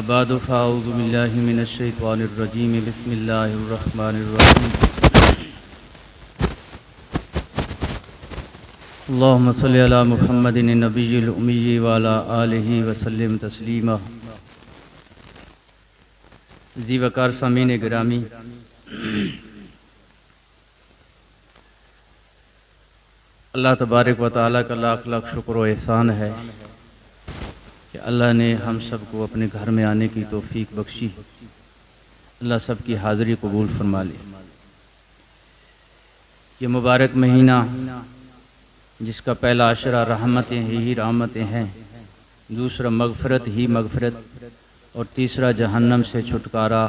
أما بعد فأعوذ بالله من الشيطان الرجيم بسم الله الرحمن الرحيم اللهم صل على محمد النبي الأمي وعلى آله وسلم تسلیما۔ ذی وقار سامعین گرامی، اللہ تبارک و تعالیٰ کا لاکھ لاکھ شکر و احسان ہے کہ اللہ نے ہم سب کو اپنے گھر میں آنے کی توفیق بخشی۔ اللہ سب کی حاضری قبول فرما لے۔ یہ مبارک مہینہ جس کا پہلا عشرہ رحمتیں ہی رحمتیں ہیں، دوسرا مغفرت ہی مغفرت، اور تیسرا جہنم سے چھٹکارا۔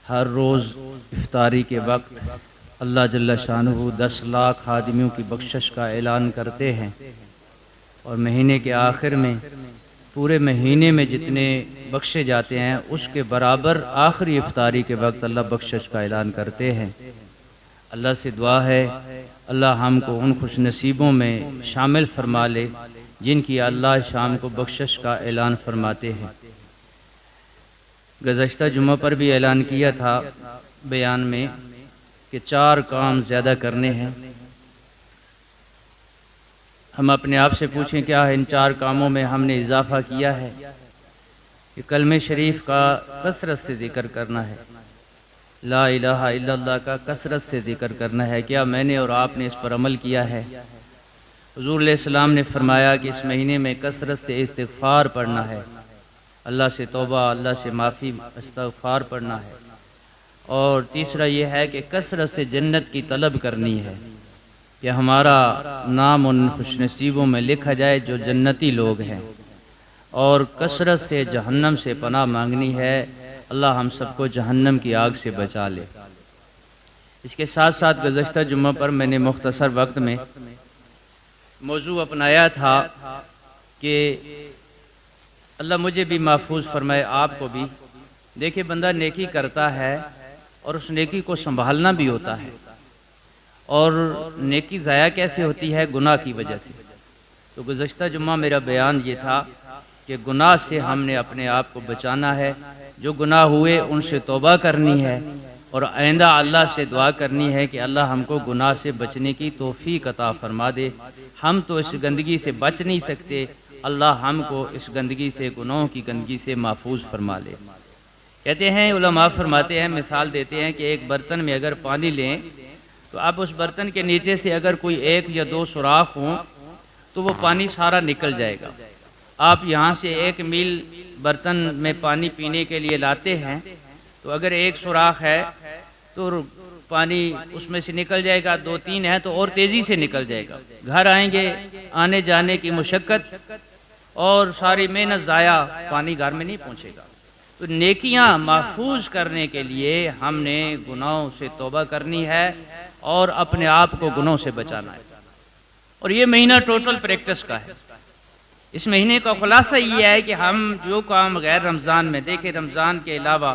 ہر روز افطاری کے وقت اللہ جل شانہ 10 لاکھ آدمیوں کی بخشش کا اعلان کرتے ہیں، اور مہینے کے آخر میں پورے مہینے میں جتنے بخشے جاتے ہیں اس کے برابر آخری افطاری کے وقت اللہ بخشش کا اعلان کرتے ہیں۔ اللہ سے دعا ہے اللہ ہم کو ان خوش نصیبوں میں شامل فرما لے جن کی اللہ شام کو بخشش کا اعلان فرماتے ہیں۔ گزشتہ جمعہ پر بھی اعلان کیا تھا بیان میں کہ 4 کام زیادہ کرنے ہیں۔ ہم اپنے آپ سے پوچھیں کیا ان 4 کاموں میں ہم نے اضافہ کیا ہے؟ کہ کلمہ شریف کا کثرت سے ذکر کرنا ہے، لا الہ الا اللہ کا کثرت سے ذکر کرنا ہے۔ کیا میں نے اور آپ نے اس پر عمل کیا ہے؟ حضور علیہ السلام نے فرمایا کہ اس مہینے میں کثرت سے استغفار پڑھنا ہے، اللہ سے توبہ، اللہ سے معافی، استغفار پڑھنا ہے۔ اور تیسرا یہ ہے کہ کثرت سے جنت کی طلب کرنی ہے کہ ہمارا نام ان خوش نصیبوں میں لکھا جائے جو جنتی لوگ ہیں، اور کثرت سے جہنم سے پناہ مانگنی ہے، اللہ ہم سب کو جہنم کی آگ سے بچا لے۔ اس کے ساتھ ساتھ گزشتہ جمعہ پر میں نے مختصر وقت میں موضوع اپنایا تھا کہ اللہ مجھے بھی محفوظ فرمائے، آپ کو بھی۔ دیکھیں بندہ نیکی کرتا ہے اور اس نیکی کو سنبھالنا بھی ہوتا ہے، اور نیکی ضائع کیسے ہوتی ہے؟ گناہ کی وجہ سے۔ تو گزشتہ جمعہ میرا بیان یہ تھا کہ گناہ سے ہم نے اپنے آپ کو بچانا ہے، جو گناہ ہوئے ان سے توبہ کرنی ہے، اور آئندہ اللہ سے دعا کرنی ہے کہ اللہ ہم کو گناہ سے بچنے کی توفیق عطا فرما دے۔ ہم تو اس گندگی سے بچ نہیں سکتے، اللہ ہم کو اس گندگی سے، گناہوں کی گندگی سے محفوظ فرما لے۔ کہتے ہیں علماء فرماتے ہیں، مثال دیتے ہیں کہ ایک برتن میں اگر پانی لیں تو اب اس برتن کے نیچے سے اگر کوئی 1 یا 2 سوراخ ہوں تو وہ پانی سارا نکل جائے گا۔ آپ یہاں سے 1 میل برتن میں پانی پینے کے لیے لاتے ہیں تو اگر 1 سوراخ ہے تو پانی اس میں سے نکل جائے گا، 2-3 ہے تو اور تیزی سے نکل جائے گا۔ گھر آئیں گے، آنے جانے کی مشقت اور ساری محنت ضائع، پانی گھر میں نہیں پہنچے گا۔ تو نیکیاں محفوظ کرنے کے لیے ہم نے گناہوں سے توبہ کرنی ہے اور اپنے آپ کو گناہوں سے بچانا ہے، اور یہ مہینہ ٹوٹل پریکٹس کا ہے۔ اس مہینے کا خلاصہ یہ ہے کہ ہم جو کام غیر رمضان میں دیکھیں، رمضان کے علاوہ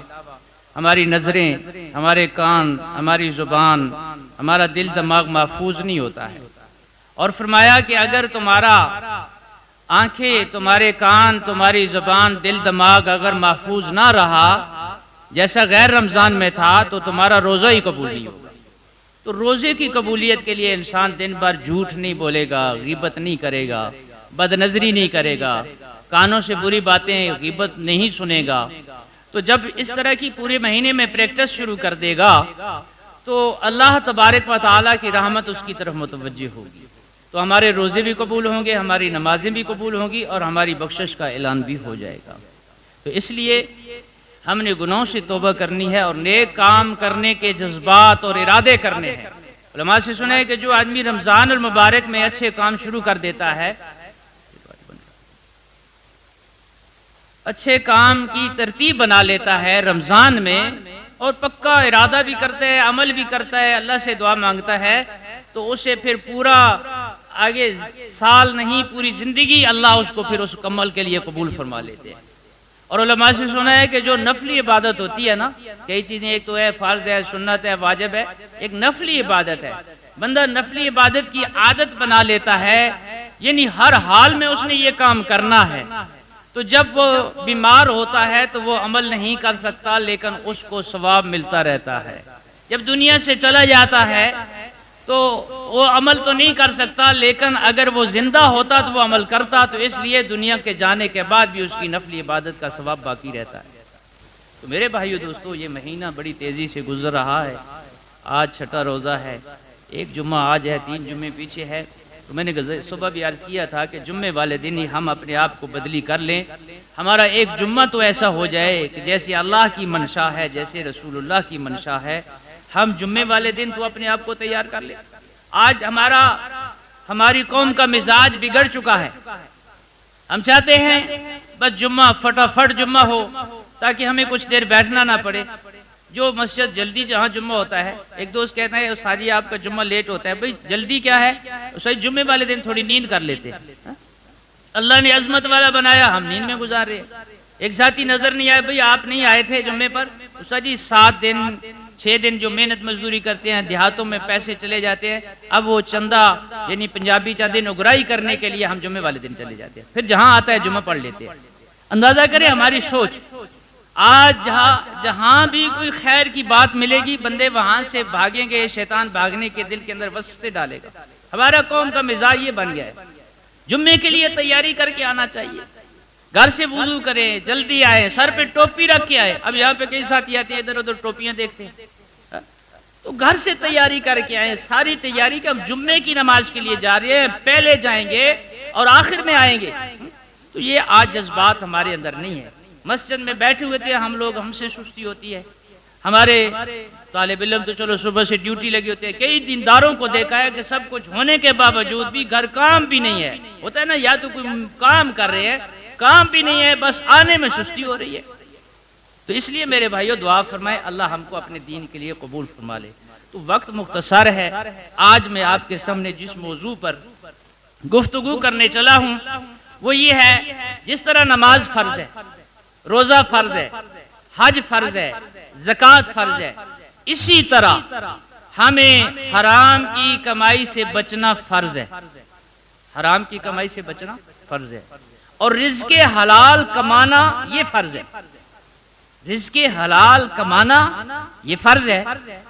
ہماری نظریں، ہمارے کان، ہماری زبان، ہمارا دل دماغ محفوظ نہیں ہوتا ہے۔ اور فرمایا کہ اگر تمہارا آنکھیں، تمہارے کان، تمہاری زبان، دل دماغ اگر محفوظ نہ رہا جیسا غیر رمضان میں تھا تو تمہارا روزہ ہی قبول نہیں ہوگا۔ تو روزے کی قبولیت کے لیے انسان دن بھر جھوٹ نہیں بولے گا، غیبت نہیں کرے گا، بد نظری نہیں کرے گا، کانوں سے بری باتیں، غیبت نہیں سنے گا۔ تو جب اس طرح کی پورے مہینے میں پریکٹس شروع کر دے گا تو اللہ تبارک و تعالیٰ کی رحمت اس کی طرف متوجہ ہوگی، تو ہمارے روزے بھی قبول ہوں گے، ہماری نمازیں بھی قبول ہوں گی، اور ہماری بخشش کا اعلان بھی ہو جائے گا۔ تو اس لیے ہم نے گناہوں سے توبہ کرنی ہے اور نیک کام کرنے کے جذبات اور ارادے کرنے ہیں۔ علماء سے سنا ہے کہ جو آدمی رمضان المبارک میں اچھے کام شروع کر دیتا ہے، اچھے کام کی ترتیب بنا لیتا ہے رمضان میں، اور پکا ارادہ بھی کرتا ہے، عمل بھی کرتا ہے، اللہ سے دعا مانگتا ہے، تو اسے پھر پورا آگے سال نہیں پوری زندگی اللہ اس کو پھر اس عمل کے لیے قبول فرما لیتے ہیں۔ اور علماء سے سنا ہے کہ جو نفلی عبادت ہوتی ہے نا، کئی چیزیں، ایک تو ہے فرض ہے، سنت ہے، واجب ہے، ایک نفلی عبادت ہے۔ بندہ نفلی عبادت کی عادت بنا لیتا ہے، یعنی ہر حال میں اس نے یہ کام کرنا ہے، تو جب وہ بیمار ہوتا ہے تو وہ عمل نہیں کر سکتا لیکن اس کو ثواب ملتا رہتا ہے. جب دنیا سے چلا جاتا ہے تو وہ عمل تو نہیں کر سکتا لیکن اگر وہ زندہ ہوتا تو وہ عمل کرتا. تو اس لیے دنیا کے جانے کے بعد بھی اس کی نفلی عبادت کا ثواب باقی رہتا ہے. تو میرے بھائیو دوستو، یہ مہینہ بڑی تیزی سے گزر رہا ہے. آج چھٹا روزہ ہے، ایک جمعہ آج ہے، 3 جمعے پیچھے ہے. تو میں نے صبح بھی عرض کیا تھا کہ جمعے والے دن ہی ہم اپنے آپ کو بدلی کر لیں. ہمارا ایک جمعہ تو ایسا ہو جائے کہ جیسے اللہ کی منشا ہے، جیسے رسول اللہ کی منشا ہے، ہم جمعے والے دن تو اپنے آپ کو تیار کر لیں. آج ہماری قوم کا مزاج بگڑ چکا ہے. ہم چاہتے ہیں بس جمعہ فٹافٹ جمعہ ہو تاکہ ہمیں کچھ دیر بیٹھنا نہ پڑے. جو مسجد جلدی جہاں جمعہ ہوتا ہے، ایک دوست کہتا ہے ساجی آپ کا جمعہ لیٹ ہوتا ہے. بھئی جلدی کیا ہے، صحیح جمعے والے دن تھوڑی نیند کر لیتے ہیں. اللہ نے عظمت والا بنایا، ہم نیند میں گزار رہے. ایک ساتھی نظر نہیں آئے، بھئی آپ نہیں آئے تھے جمعے پر. ساجی 7 دن 6 دن جو محنت مزدوری کرتے ہیں، دیہاتوں میں پیسے چلے جاتے ہیں، اب وہ چندہ یعنی پنجابی چندے نگرائی کرنے کے لیے ہم جمعے والے دن چلے جاتے ہیں. پھر جہاں آتا ہے جمعہ پڑھ لیتے ہیں. اندازہ کریں ہماری سوچ. آج جہاں بھی کوئی خیر کی بات ملے گی بندے وہاں سے بھاگیں گے. شیطان بھاگنے کے دل کے اندر وسوسے ڈالے گا. ہمارا قوم کا مزاج یہ بن گیا ہے. جمعے کے لیے تیاری کر کے آنا چاہیے. گھر سے وضو کریں، جلدی آئے، سر پہ ٹوپی رکھ کے آئے. اب یہاں پہ کئی ساتھی آتے ہیں ادھر ادھر ٹوپیاں دیکھتے ہیں. تو گھر سے تیاری کر کے آئے. ساری تیاری کہ ہم جمعے کی نماز کے لیے جا رہے ہیں، پہلے جائیں گے اور آخر میں آئیں گے. تو یہ آج جذبات ہمارے اندر نہیں ہے. مسجد میں بیٹھے ہوئے تھے ہم لوگ، ہم سے سستی ہوتی ہے. ہمارے طالب علم تو چلو صبح سے ڈیوٹی لگی ہوتے ہیں. کئی دینداروں کو دیکھا ہے کہ سب کچھ ہونے کے باوجود بھی گھر کام بھی نہیں ہے. ہوتا ہے نا، یا تو کوئی کام کر رہے ہیں، کام بھی نہیں ہے، بس آنے میں سستی ہو رہی ہے. تو اس لیے میرے بھائیو دعا فرمائے اللہ ہم کو اپنے دین کے لیے قبول فرما لے. تو وقت مختصر ہے. آج میں آپ کے سامنے جس موضوع پر گفتگو کرنے چلا ہوں وہ یہ ہے، جس طرح نماز فرض ہے، روزہ فرض ہے، حج فرض ہے، زکوٰۃ فرض ہے، اسی طرح ہمیں حرام کی کمائی سے بچنا فرض ہے. حرام کی کمائی سے بچنا فرض ہے اور رزق حلال کمانا یہ فرض ہے. رزق حلال کمانا یہ فرض ہے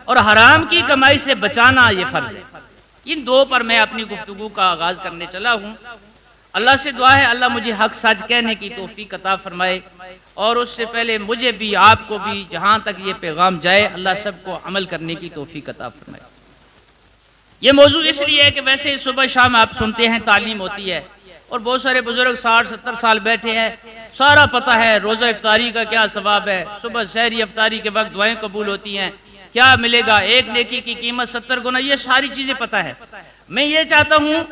اور حرام کی کمائی سے بچانا یہ فرض ہے. ان دو پر میں اپنی گفتگو کا آغاز کرنے چلا ہوں. اللہ سے دعا ہے اللہ مجھے حق سچ کہنے کی توفیق عطا فرمائے اور اس سے پہلے مجھے بھی آپ کو بھی جہاں تک یہ پیغام جائے اللہ سب کو عمل کرنے کی توفیق عطا فرمائے. یہ موضوع اس لیے ہے کہ ویسے صبح شام آپ سنتے ہیں تعلیم ہوتی ہے اور بہت سارے بزرگ 60-70 سال بیٹھے ہیں، سارا پتہ ہے روزہ افطاری کا کیا ثواب ہے، صبح سحری افطاری کے وقت دعائیں قبول ہوتی ہیں، کیا ملے گا، ایک نیکی کی قیمت 70 گنا، یہ ساری چیزیں پتہ ہے. میں یہ چاہتا ہوں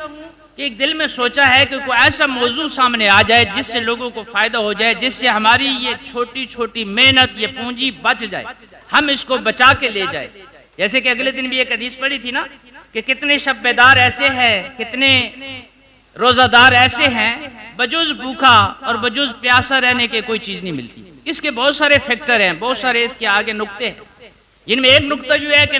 کہ ایک دل میں سوچا ہے کہ کوئی ایسا موضوع سامنے آ جائے جس سے لوگوں کو فائدہ ہو جائے، جس سے ہماری یہ چھوٹی چھوٹی محنت، یہ پونجی بچ جائے، ہم اس کو بچا کے لے جائے. جیسے کہ اگلے دن بھی ایک حدیث پڑھی تھی نا کہ کتنے شب بیدار ایسے ہیں، کتنے روزہ دار ایسے ہیں، بجوز بھوکا اور بجوز پیاسا رہنے کے کوئی چیز نہیں ملتی. اس کے بہت سارے فیکٹر ہیں، بہت سارے اس کے آگے نقطے ہیں. جن میں ایک نقطہ جو ہے کہ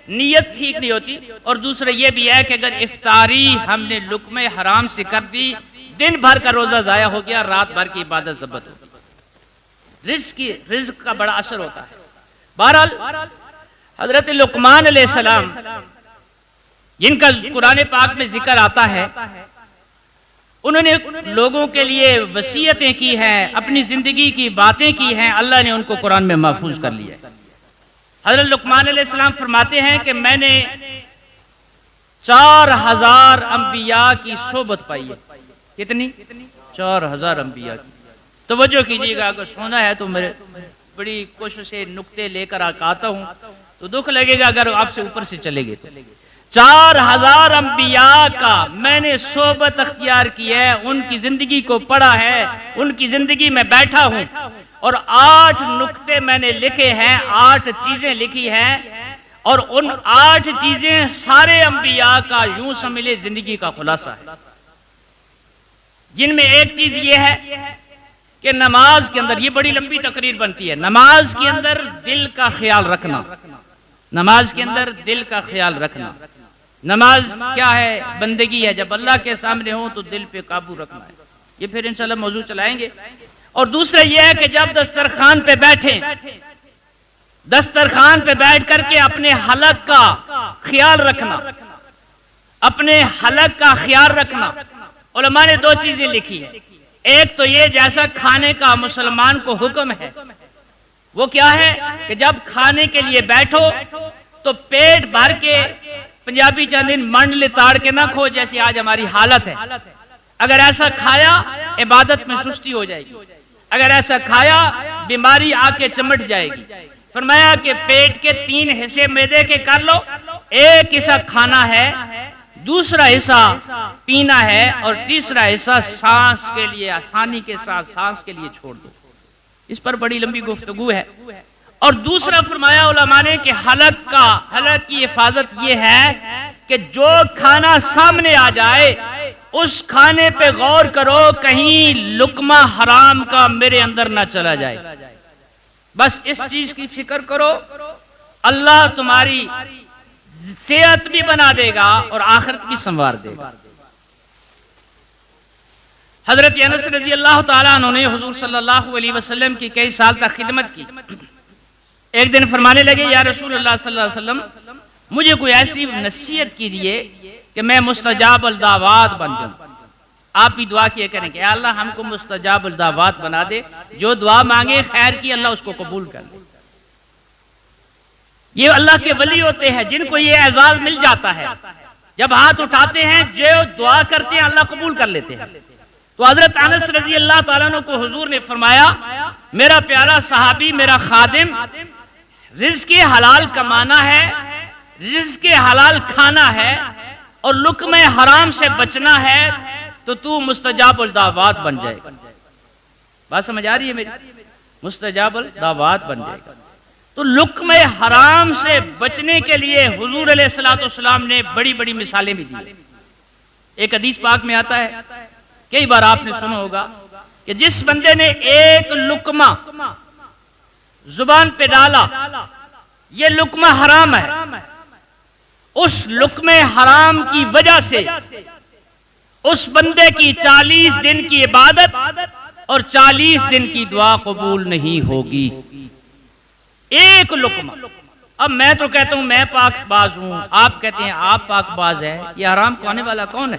نیت ٹھیک نہیں ہوتی اور دوسرا یہ بھی ہے کہ اگر افطاری ہم نے لقمہ حرام سے کر دی، دن بھر کا روزہ ضائع ہو گیا، رات بھر کی عبادت ضبط ہوگی. رزق کا بڑا اثر ہوتا ہے. بہرحال حضرت لقمان علیہ السلام جن کا قرآن پاک میں ذکر آتا ہے، انہوں نے لوگوں کے لیے وصیتیں کی ہیں، اپنی زندگی کی باتیں کی ہیں، اللہ نے ان کو قرآن میں محفوظ کر لیا ہے. حضرت لقمان علیہ السلام فرماتے ہیں کہ میں نے 4000 انبیاء کی صحبت پائی ہے. کتنی؟ 4000 انبیاء کی. توجہ کیجیے گا، اگر سونا ہے تو میرے بڑی کوشش سے نقطے لے کر آتا ہوں تو دکھ لگے گا اگر آپ سے اوپر سے چلے گئے تو. 4000 انبیاء کا میں نے صحبت اختیار کی ہے، ان کی زندگی کو پڑھا ہے، ان کی زندگی میں بیٹھا ہوں اور 8 نقطے میں نے لکھے ہیں، 8 چیزیں لکھی ہیں اور ان 8 چیزیں سارے انبیاء کا یوں سمجھے زندگی کا خلاصہ ہے. جن میں ایک چیز یہ ہے کہ نماز کے اندر، یہ بڑی لمبی تقریر بنتی ہے، نماز کے اندر دل کا خیال رکھنا. نماز کے اندر دل کا خیال رکھنا. نماز کیا ہے؟ بندگی ہے. جب اللہ کے سامنے ہو تو دل پہ قابو رکھنا ہے. یہ پھر انشاءاللہ موضوع چلائیں گے. اور دوسرا یہ ہے کہ جب دسترخوان پہ بیٹھیں، دسترخوان پہ بیٹھ کر کے اپنے حلق کا خیال رکھنا، اپنے حلق کا خیال رکھنا. علماء نے دو چیزیں لکھی ہیں. ایک تو یہ جیسا کھانے کا مسلمان کو حکم ہے، وہ کیا ہے کہ جب کھانے کے لیے بیٹھو تو پیٹ بھر کے، پنجابی چند دن منڈ لتاڑ کے نہ کھو جیسی آج ہماری حالت ہے. اگر ایسا کھایا عبادت میں سستی ہو جائے گی، اگر ایسا کھایا بیماری آ کے چمٹ جائے گی. فرمایا کہ پیٹ کے 3 حصے معدے کے کر لو، ایک حصہ کھانا ہے، دوسرا حصہ پینا ہے، اور تیسرا حصہ سانس کے لیے، آسانی کے ساتھ سانس کے لیے چھوڑ دو. اس پر بڑی لمبی گفتگو ہے. اور دوسرا فرمایا علماء نے کہ حلق کی حفاظت یہ ہے کہ جو کھانا سامنے آ جائے اس کھانے پہ غور کرو، کہیں لقمہ حرام کا میرے اندر نہ چلا جائے. بس اس چیز کی فکر کرو، اللہ تمہاری صحت بھی بنا دے گا اور آخرت بھی سنوار دے گا. حضرت انس رضی اللہ تعالیٰ عنہ نے حضور صلی اللہ علیہ وسلم کی کئی سال تک خدمت کی. ایک دن فرمانے لگے یا رسول اللہ صلی اللہ علیہ وسلم، مجھے کوئی ایسی نصیحت کیجیے کہ میں مستجاب الدعوات بن جاؤں. آپ بھی دعا کیا کریں کہ اے اللہ ہم کو مستجاب الدعوات بنا دے، جو دعا مانگے خیر کی اللہ اس کو قبول کر لے. یہ اللہ کے ولی ہوتے ہیں جن کو یہ اعزاز مل جاتا ہے، جب ہاتھ اٹھاتے ہیں جو دعا کرتے ہیں اللہ قبول کر لیتے ہیں. تو حضرت انس رضی اللہ تعالیٰ عنہ کو حضور نے فرمایا، میرا پیارا صحابی، میرا خادم، رزق حلال کمانا ہے، رزق حلال کھانا ہے، اور لقمہ حرام سے بچنا ہے، تو مستجاب الدعوات بن جائے گا. بات سمجھ آ رہی ہے میری؟ مستجاب الدعوات بن جائے گا. تو لقمہ حرام سے بچنے کے لیے حضور علیہ الصلوۃ والسلام نے بڑی بڑی مثالیں بھی دی. ایک حدیث پاک میں آتا ہے، کئی بار آپ نے سنا ہوگا کہ جس بندے نے ایک لقمہ زبان پہ ڈالا، یہ لقمہ حرام ہے، اس لقمہ حرام کی وجہ سے اس بندے کی 40 دن کی عبادت اور 40 دن کی دعا قبول نہیں ہوگی. ایک لقمہ. اب میں تو کہتا ہوں میں پاک باز ہوں، آپ کہتے ہیں آپ پاک باز ہیں. یہ حرام کھانے والا کون ہے؟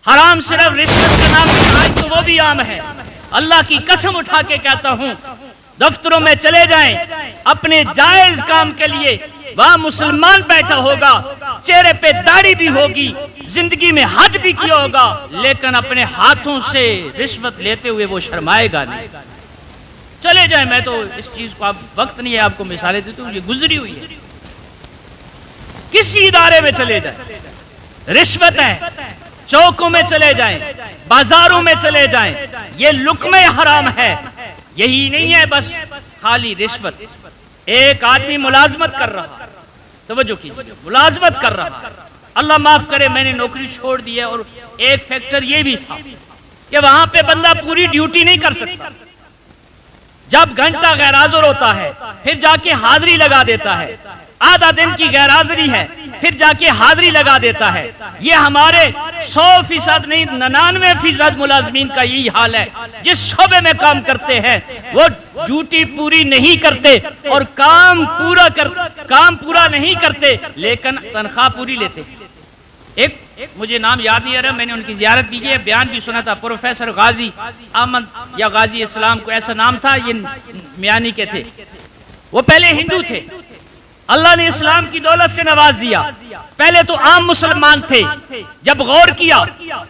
حرام صرف رشوت تو وہ بھی عام ہے. اللہ کی قسم اٹھا کے کہتا ہوں، دفتروں میں چلے جائیں اپنے جائز کام کے لیے، وہاں مسلمان بیٹھا ہوگا، چہرے پہ داڑھی بھی ہوگی، زندگی میں حج بھی کیا ہوگا، لیکن اپنے ہاتھوں سے رشوت لیتے ہوئے وہ شرمائے گا نہیں. چلے جائیں، میں تو اس چیز کو اب وقت نہیں ہے آپ کو مثالیں دیتا ہوں، یہ گزری ہوئی ہے. کسی ادارے میں چلے جائیں رشوت ہے، چوکوں میں چلے جائیں، بازاروں میں چلے جائیں، یہ لقمہ حرام ہے. یہی نہیں ہے بس خالی رشوت. ایک آدمی ملازمت کر رہا، توجہ کیجیے، ملازمت کر رہا، اللہ معاف کرے میں نے نوکری چھوڑ دی ہے، اور ایک فیکٹر یہ بھی تھا کہ وہاں پہ بندہ پوری ڈیوٹی نہیں کر سکتا. جب گھنٹہ غیر حاضر ہوتا ہے پھر جا کے حاضری لگا دیتا ہے، آدھا دن کی غیر حاضری ہے پھر جا کے حاضری لگا دیتا ہے. یہ ہمارے 100% نہیں 99% ملازمین کا یہی حال ہے. جس شعبے میں کام کرتے ہیں وہ ڈیوٹی پوری نہیں کرتے اور کام پورا نہیں کرتے لیکن تنخواہ پوری لیتے. ایک مجھے نام یاد نہیں آ رہا، میں نے ان کی زیارت بھی کی ہے، بیان بھی سنا تھا، پروفیسر غازی احمد یا غازی اسلام کو ایسا نام تھا، یہ میانی کے تھے. وہ پہلے ہندو تھے، اللہ نے اسلام کی دولت سے نواز دیا. پہلے تو عام مسلمان تھے، جب غور کیا،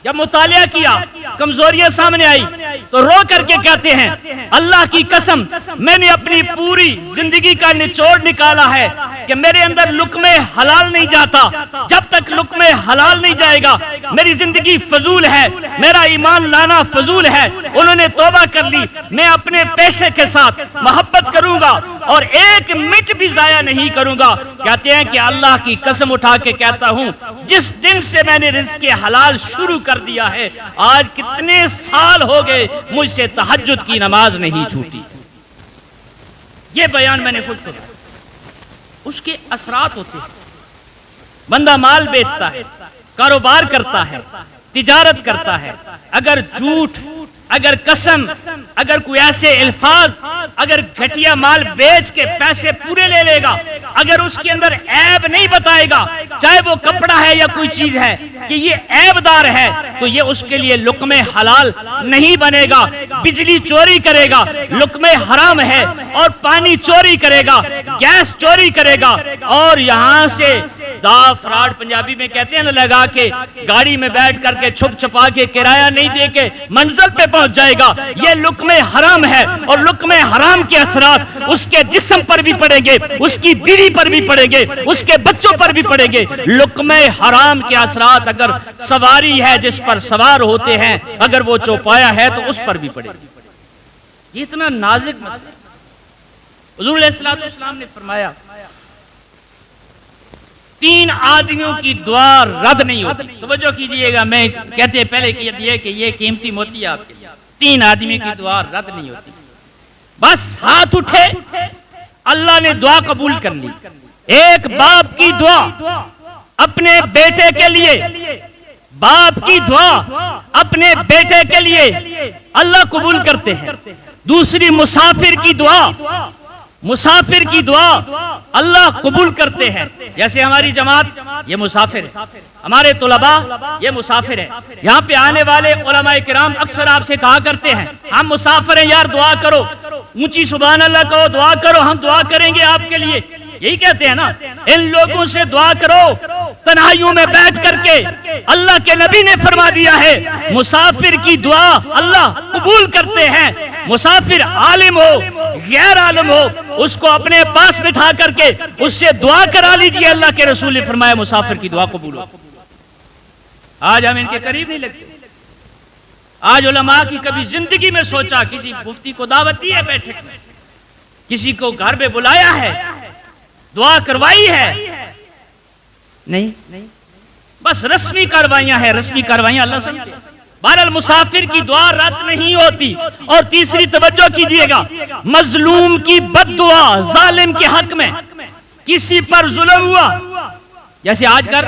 جب مطالعہ کیا، کمزوریاں سامنے آئی تو رو کر کے کہتے ہیں اللہ کی قسم میں نے اپنی پوری زندگی کا نچوڑ نکالا ہے کہ میرے اندر لقمہ حلال نہیں جاتا. جب تک لقمہ حلال نہیں جائے گا میری زندگی فضول ہے، میرا ایمان لانا فضول ہے. انہوں نے توبہ کر لی، میں اپنے پیشے کے ساتھ محبت کروں گا اور ایک منٹ بھی ضائع نہیں کروں گا. کہتے ہیں کہ اللہ کی قسم اٹھا کے کہتا ہوں جس دن سے میں نے رزق حلال شروع کر دیا ہے آج کتنے سال ہو گئے مجھ سے تہجد کی نماز نہیں چھوٹی. یہ بیان میں نے خود سنا. اس کے اثرات ہوتے ہیں. بندہ مال بیچتا ہے، کاروبار کرتا ہے، تجارت کرتا ہے، اگر جھوٹ، اگر قسم، اگر کوئی ایسے الفاظ، اگر گھٹیا مال بیچ کے پیسے پورے لے لے گا، اگر اس کے اندر عیب نہیں بتائے گا، چاہے وہ کپڑا ہے یا کوئی چیز ہے کہ یہ عیب دار ہے، تو یہ اس کے لیے لقمہ حلال نہیں بنے گا۔ بجلی چوری کرے گا، لقمہ حرام ہے، اور پانی چوری کرے گا، گیس چوری کرے گا، اور یہاں سے دا فراڈ پنجابی میں کہتے ہیں نا، لگا کے گاڑی میں بیٹھ کر کے چھپ چھپا کے کرایہ نہیں دے کے منزل پہ پہنچ جائے گا، یہ لقمہ حرام ہے، اور لقمہ حرام کے اثرات اس کے جسم پر بھی پڑیں گے، اس کی بیوی پر بھی پڑیں گے، اس کے بچوں پر بھی پڑیں گے۔ لقمہ حرام کے اثرات اگر سواری ہے جس پر سوار ہوتے ہیں، اگر وہ چوپایا ہے تو اس پر بھی پڑے گی۔ یہ اتنا نازک مسئلہ۔ حضور علیہ السلام نے فرمایا 3 آدمیوں کی دعا رد نہیں ہوتی۔ توجہ کیجئے گا، میں کہتے ہیں پہلے کہ یہ قیمتی موتی ہے آپ کے لیے۔ 3 آدمیوں کی دعا رد نہیں ہوتی، بس ہاتھ اٹھے، اللہ نے دعا قبول کر لی۔ ایک باپ کی دعا اپنے بیٹے کے لیے، باپ کی دعا اپنے بیٹے کے لیے اللہ قبول کرتے ہیں۔ دوسری مسافر کی دعا، مسافر کی دعا اللہ قبول کرتے ہیں۔ جیسے ہماری جماعت یہ مسافر ہے، ہمارے طلباء یہ مسافر ہے، یہاں پہ آنے والے علماء کرام اکثر آپ سے کہا کرتے ہیں ہم مسافر ہیں یار، دعا کرو، اونچی سبحان اللہ کہو، دعا کرو، ہم دعا کریں گے آپ کے لیے، یہی کہتے ہیں نا۔ ان لوگوں سے دعا کرو تنہائیوں میں بیٹھ کر کے۔ اللہ کے نبی نے فرما دیا ہے مسافر کی دعا اللہ قبول کرتے ہیں۔ مسافر عالم ہو غیر عالم ہو، اس کو اپنے پاس بٹھا کر کے اس سے دعا کرا لیجئے، اللہ کے رسول نے فرمایا مسافر کی دعا قبول ہو۔ آج ہم ان کے قریب نہیں لگتے۔ آج علماء کی کبھی زندگی میں سوچا کسی مفتی کو دعوت دی ہے بیٹھک میں، کسی کو گھر پہ بلایا ہے، دعا کروائی ہے؟ نہیں، بس رسمی کاروائیاں ہیں، رسمی کاروائیاں اللہ سمجھتے ہیں۔ بہرحال مسافر کی دعا رد نہیں ہوتی۔ اور تیسری توجہ کیجئے گا، مظلوم کی بد دعا ظالم کے حق میں، کسی پر ظلم ہوا، جیسے آج کل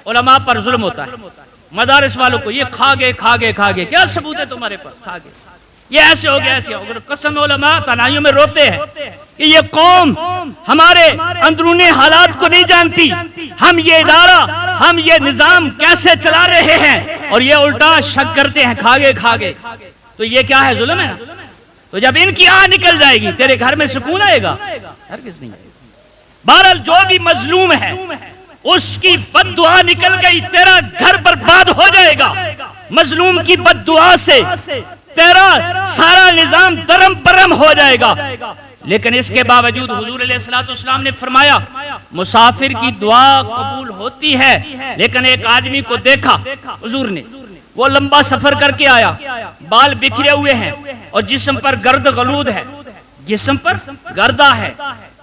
علماء پر ظلم ہوتا ہے، مدارس والوں کو یہ کھا گئے، کیا ثبوت ہے تمہارے پاس؟ کھا گئے، یہ ایسے ہو گیا، ایسے ہو گیا۔ قسم علماء تنہائیوں میں روتے ہیں کہ یہ قوم ہمارے اندرونی حالات کو نہیں جانتی، ہم یہ ادارہ، ہم یہ نظام کیسے چلا رہے ہیں، اور یہ الٹا شک کرتے ہیں کھا گئے۔ تو یہ کیا ہے؟ ظلم ہے نا۔ تو جب ان کی آہ نکل جائے گی تیرے گھر میں سکون آئے گا؟ ہرگز نہیں آئے گا۔ بہرحال جو بھی مظلوم ہے اس کی بد دعا نکل گئی، تیرا گھر برباد ہو جائے گا۔ مظلوم کی بد دعا سے تیرا سارا نظام درم برم ہو جائے گا۔ لیکن اس کے باوجود حضور علیہ السلام نے فرمایا مسافر کی دعا قبول ہوتی ہے۔ لیکن ایک آدمی کو دیکھا حضور نے، وہ لمبا سفر کر کے آیا، بال بکھرے ہوئے ہیں اور جسم پر گرد غلود ہے، جسم پر گردہ ہے،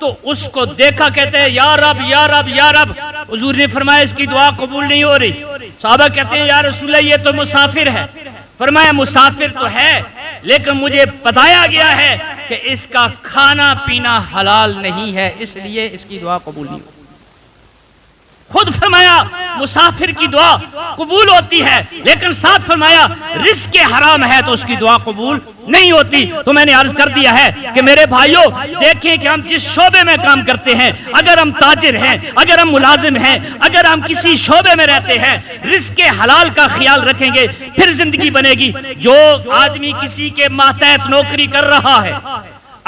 تو اس کو دیکھا، کہتے ہیں یا رب یا رب یا رب۔ حضور نے فرمایا اس کی دعا قبول نہیں ہو رہی۔ صحابہ کہتے ہیں یا رسول اللہ یہ تو مسافر ہے۔ فرمایا مسافر تو ہے، لیکن مجھے بتایا گیا ہے کہ اس کا کھانا پینا حلال نہیں ہے، اس لیے اس کی دعا قبول نہیں ہوتی۔ خود فرمایا مسافر کی دعا قبول ہوتی ہے، لیکن ساتھ فرمایا رزق حرام ہے تو اس کی دعا قبول نہیں ہوتی۔ تو میں نے عرض کر دیا ہے کہ میرے بھائیوں دیکھیں کہ ہم جس شعبے میں کام کرتے ہیں، اگر ہم تاجر ہیں، اگر ہم ملازم ہیں، اگر ہم کسی شعبے میں رہتے ہیں، رزق حلال کا خیال رکھیں گے پھر زندگی بنے گی۔ جو آدمی کسی کے ماتحت نوکری کر رہا ہے،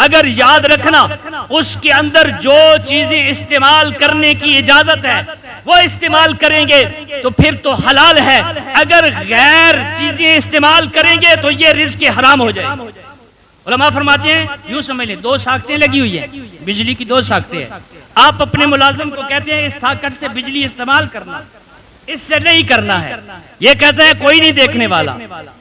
اگر یاد رکھنا اس کے اندر جو چیزیں استعمال کرنے کی اجازت ہے وہ استعمال کریں گے تو پھر تو حلال ہے، اگر غیر چیزیں استعمال کریں گے تو یہ رزق حرام ہو جائے۔ علماء فرماتے ہیں یوں سمجھ لیں 2 ساکتیں لگی ہوئی ہیں، بجلی کی 2 ساکتیں ہیں، آپ اپنے ملازم کو کہتے ہیں اس ساکت سے بجلی استعمال کرنا، اس سے نہیں کرنا ہے، یہ کہتا ہے کوئی نہیں دیکھنے والا،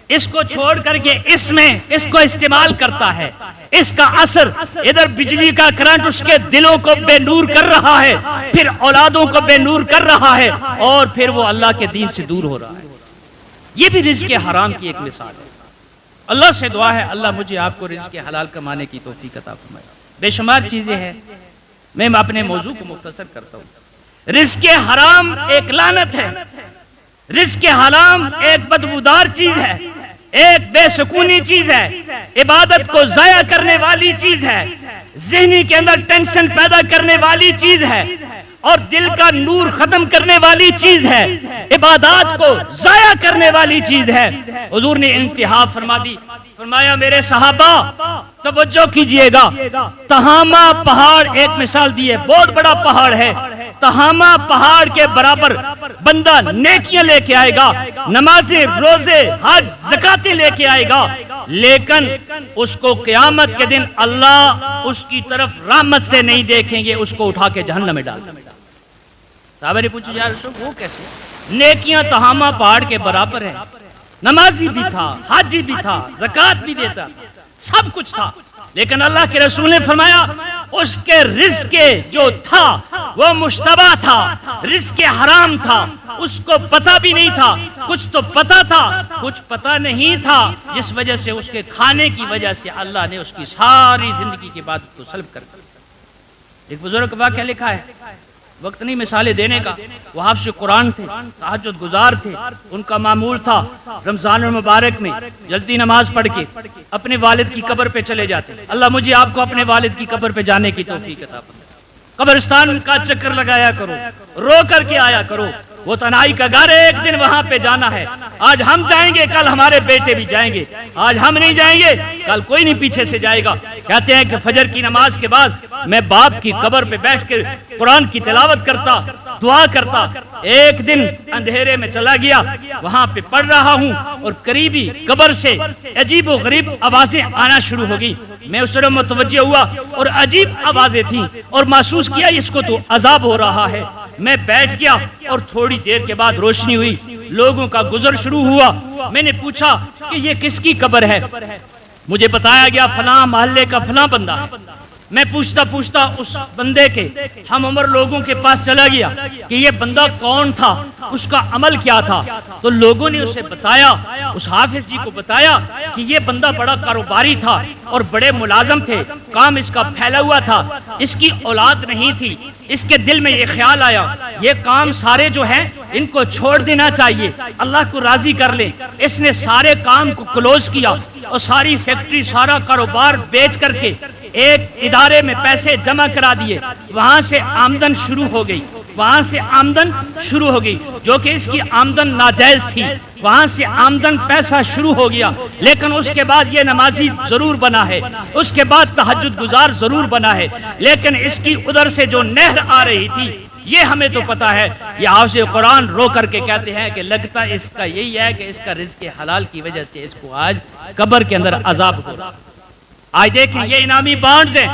اس کو چھوڑ کر کے اس میں اس کو استعمال کرتا ہے، اس کا اثر ادھر بجلی کا کرنٹ اس کے دلوں کو بے نور کر رہا ہے، پھر اولادوں کو بے نور کر رہا ہے، اور پھر وہ اللہ کے دین سے دور ہو رہا ہے۔ یہ بھی رزق حرام کی ایک مثال ہے۔ اللہ سے دعا ہے اللہ مجھے آپ کو رزق حلال کمانے کی توفیق عطا فرمائے۔ بے شمار چیزیں ہیں، میں اپنے موضوع کو مختصر کرتا ہوں۔ رزق حرام ایک لعنت ہے، رزق حرام ایک بدبودار چیز ہے، ایک بے سکونی چیز ہے، عبادت کو ضائع کرنے والی چیز ہے، ذہنی کے اندر ٹینشن پیدا کرنے والی چیز ہے، اور دل کا نور ختم کرنے والی چیز ہے، عبادات کو ضائع کرنے والی چیز ہے۔ حضور نے انتہا فرما دی، فرمایا میرے صحابہ توجہ کیجئے گا، تہامہ پہاڑ ایک مثال دی ہے، بہت بڑا پہاڑ ہے، تہامہ پہاڑ کے برابر بندہ نیکیاں لے کے آئے گا، نمازیں، روزے، حج، زکاتیں لے کے آئے گا، لیکن اس کو قیامت کے دن اللہ اس کی طرف رحمت سے نہیں دیکھیں گے، اس کو اٹھا کے جہنم میں ڈال دیں گے۔ صحابہ نے پوچھا یا رسول وہ کیسے؟ نیکیاں تہامہ پہاڑ کے برابر ہے، نمازی بھی تھا، حاجی بھی تھا، زکات بھی دیتا، سب کچھ تھا، لیکن اللہ کے رسول نے فرمایا اس کے رزق جو تھا وہ مشتبہ تھا، رزق حرام تھا، اس کو پتہ بھی نہیں تھا، کچھ تو پتہ تھا، کچھ پتہ نہیں تھا، جس وجہ سے اس کے کھانے کی وجہ سے اللہ نے اس کی ساری زندگی کی عبادت کو سلب کر دیا۔ ایک بزرگ کا واقعہ لکھا ہے، وقت نہیں مثالیں دینے کا، وہ حافظ قرآن تھے، تہجد گزار تھے، ان کا معمول تھا رمضان المبارک میں جلدی نماز پڑھ کے اپنے والد کی قبر پہ چلے جاتے، اللہ مجھے آپ کو اپنے والد کی قبر پہ جانے کی توفیق عطا فرمائے، قبرستان کا چکر لگایا کرو، رو کر کے آیا کرو، وہ تنہائی کا گھر ہے، ایک دن وہاں پہ جانا ہے، آج ہم جائیں گے کل ہمارے بیٹے بھی جائیں گے، آج ہم نہیں جائیں گے کل کوئی نہیں پیچھے سے جائے گا۔ کہتے ہیں کہ فجر کی نماز کے بعد میں باپ کی قبر پہ بیٹھ کر قرآن کی تلاوت کرتا، دعا کرتا، ایک دن اندھیرے میں چلا گیا، وہاں پہ پڑھ رہا ہوں اور قریبی قبر سے عجیب و غریب آوازیں آنا شروع ہو گئی، میں اس طرح متوجہ ہوا اور عجیب آوازیں تھیں اور محسوس کیا اس کو تو عذاب ہو رہا ہے، میں بیٹھ گیا اور تھوڑی دیر کے بعد روشنی ہوئی، لوگوں کا گزر شروع ہوا، میں نے پوچھا کہ یہ کس کی قبر ہے؟ مجھے بتایا گیا فلاں محلے کا فلاں بندہ ہے۔ میں پوچھتا پوچھتا اس بندے کے ہم عمر لوگوں کے پاس چلا گیا کہ یہ بندہ کون تھا، اس کا عمل کیا تھا، تو لوگوں نے اسے بتایا، اس حافظ جی کو بتایا کہ یہ بندہ بڑا کاروباری تھا اور بڑے ملازم تھے، کام اس کا پھیلا ہوا تھا، اس کی اولاد نہیں تھی، اس کے دل میں یہ خیال آیا یہ کام سارے جو ہیں ان کو چھوڑ دینا چاہیے، اللہ کو راضی کر لیں، اس نے سارے کام کو کلوز کیا اور ساری فیکٹری سارا کاروبار بیچ کر کے ایک ادارے میں پیسے جمع کرا دیے، وہاں سے آمدن شروع ہو گئی، وہاں سے آمدن شروع ہو گئی جو کہ اس کی آمدن ناجائز تھی، وہاں سے آمدن پیسہ شروع ہو گیا، لیکن اس کے بعد یہ نمازی ضرور بنا ہے، اس کے بعد تہجد گزار ضرور بنا ہے، لیکن اس کی ادھر سے جو نہر آ رہی تھی یہ ہمیں تو پتا ہے، یہ حافظ قرآن رو کر کے کہتے ہیں کہ لگتا اس کا یہی ہے کہ اس کا رزق حلال کی وجہ سے اس کو آج قبر کے اندر عذاب ہو رہا۔ آج دیکھیں یہ انعامی بانڈز ہیں،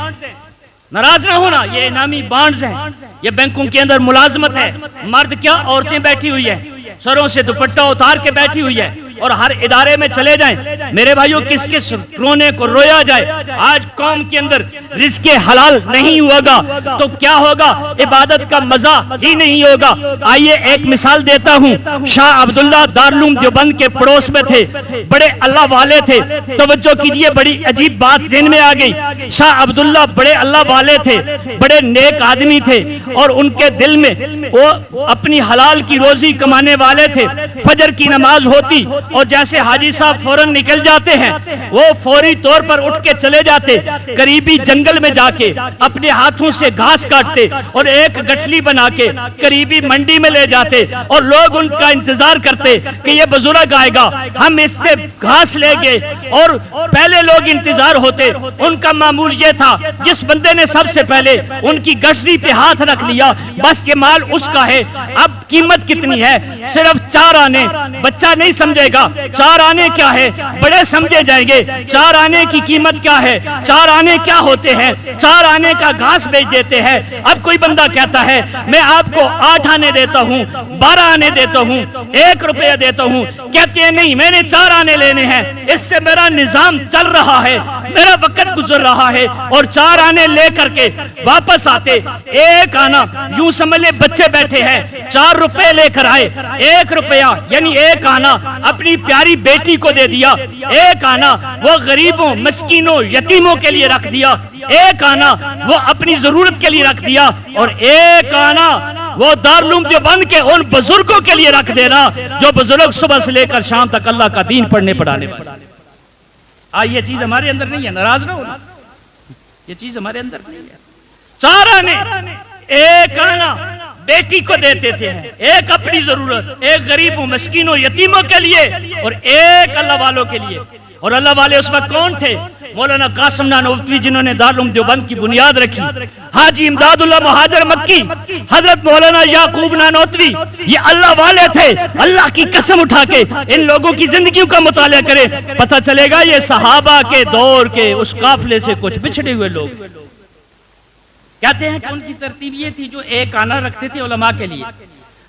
ناراض نہ ہونا، یہ انعامی بانڈز ہیں، یہ بینکوں کے اندر ملازمت ہے، مرد کیا عورتیں بیٹھی ہوئی ہیں، سروں سے دوپٹہ اتار کے بیٹھی ہوئی ہے، اور ہر ادارے میں چلے جائیں میرے بھائیوں کس کس رونے کو رویا جائے، آج قوم کے اندر رزق حلال نہیں ہوگا تو کیا ہوگا، عبادت کا مزہ ہی نہیں ہوگا۔ آئیے ایک مثال دیتا ہوں، شاہ عبداللہ دارالعلوم دیوبند کے پڑوس میں تھے، بڑے اللہ والے تھے، توجہ کیجئے بڑی عجیب بات ذہن میں آ گئی، شاہ عبداللہ بڑے اللہ والے تھے، بڑے نیک آدمی تھے، اور ان کے دل میں وہ اپنی حلال کی روزی کمانے والے تھے، فجر کی نماز ہوتی اور جیسے حاجی صاحب فوراً نکل جاتے ہیں وہ فوری طور پر اٹھ کے چلے جاتے، قریبی جنگل میں جا کے اپنے ہاتھوں سے گھاس کاٹتے اور ایک گٹھلی بنا کے قریبی منڈی میں لے جاتے، اور لوگ ان کا انتظار کرتے کہ یہ بزرگ آئے گا، ہم اس سے گھاس لے گے، اور پہلے لوگ انتظار ہوتے، ان کا معمول یہ تھا جس بندے نے سب سے پہلے ان کی گٹھلی پہ ہاتھ رکھ لیا بس یہ مال اس کا ہے۔ اب قیمت کتنی ہے؟ صرف 4 آنے، بچہ نہیں سمجھے گا 4 آنے کیا ہے، بڑے سمجھے جائیں گے 4 آنے کی قیمت کیا ہے، 4 آنے کیا ہوتے ہیں، 4 آنے کا گھاس بیچ دیتے ہیں۔ اب کوئی بندہ کہتا ہے میں آپ کو 8 آنے دیتا ہوں، 12 آنے دیتا ہوں، 1 روپیہ دیتا ہوں، کہتے ہیں نہیں میں نے 4 آنے لینے ہیں، اس سے میرا نظام چل رہا ہے، میرا وقت گزر رہا ہے، اور 4 آنے لے کر کے واپس آتے، 1 آنا یوں سمجھ لے بچے بیٹھے ہیں 4 روپے لے کر آئے، 1 روپیہ یعنی 1 آنا اپنی پیاری بیٹی کو دے دیا، 1 آنا وہ غریبوں مسکینوں یتیموں کے لیے رکھ دیا، 1 آنا وہ اپنی ضرورت کے لیے رکھ دیا، اور 1 آنا وہ دارالعلوم دیوبند کے ان بزرگوں کے لیے رکھ دینا جو بزرگ صبح سے لے کر شام تک اللہ کا دین پڑھنے پڑھانے والے۔ یہ چیز ہمارے اندر نہیں ہے، ناراض نہ ہونا، یہ چیز ہمارے اندر نہیں ہے۔ 4 آنے، ایک آنا بیٹی کو دیتے تھے، ایک اپنی ضرورت، ایک غریبوں مسکینوں یتیموں کے لیے اور ایک اللہ والوں کے لیے۔ اور اللہ والے اس وقت کون تھے؟ مولانا قاسم نانوتوی جنہوں نے دارالعلوم دیوبند کی بنیاد رکھی، حاجی امداد اللہ مہاجر مکی، حضرت مولانا یعقوب نانوتوی، یہ اللہ والے تھے۔ اللہ کی قسم اٹھا کے ان لوگوں کی زندگیوں کا مطالعہ کرے، پتہ چلے گا یہ صحابہ کے دور کے اس قافلے سے کچھ بچھڑے ہوئے لوگ۔ کہتے ہیں کہ ان کی ترتیب یہ تھی، جو ایک آنا رکھتے تھے علماء کے لیے،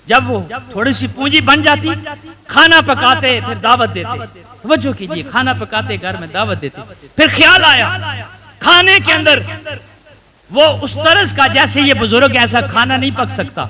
جب وہ تھوڑی سی پونجی بن جاتی کھانا پکاتے پھر دعوت دیتے۔ توجہ کیجئے، کھانا پکاتے گھر میں دعوت دیتے، پھر خیال آیا کھانے کے اندر وہ اس طرز کا جیسے یہ بزرگ ایسا کھانا نہیں پک سکتا،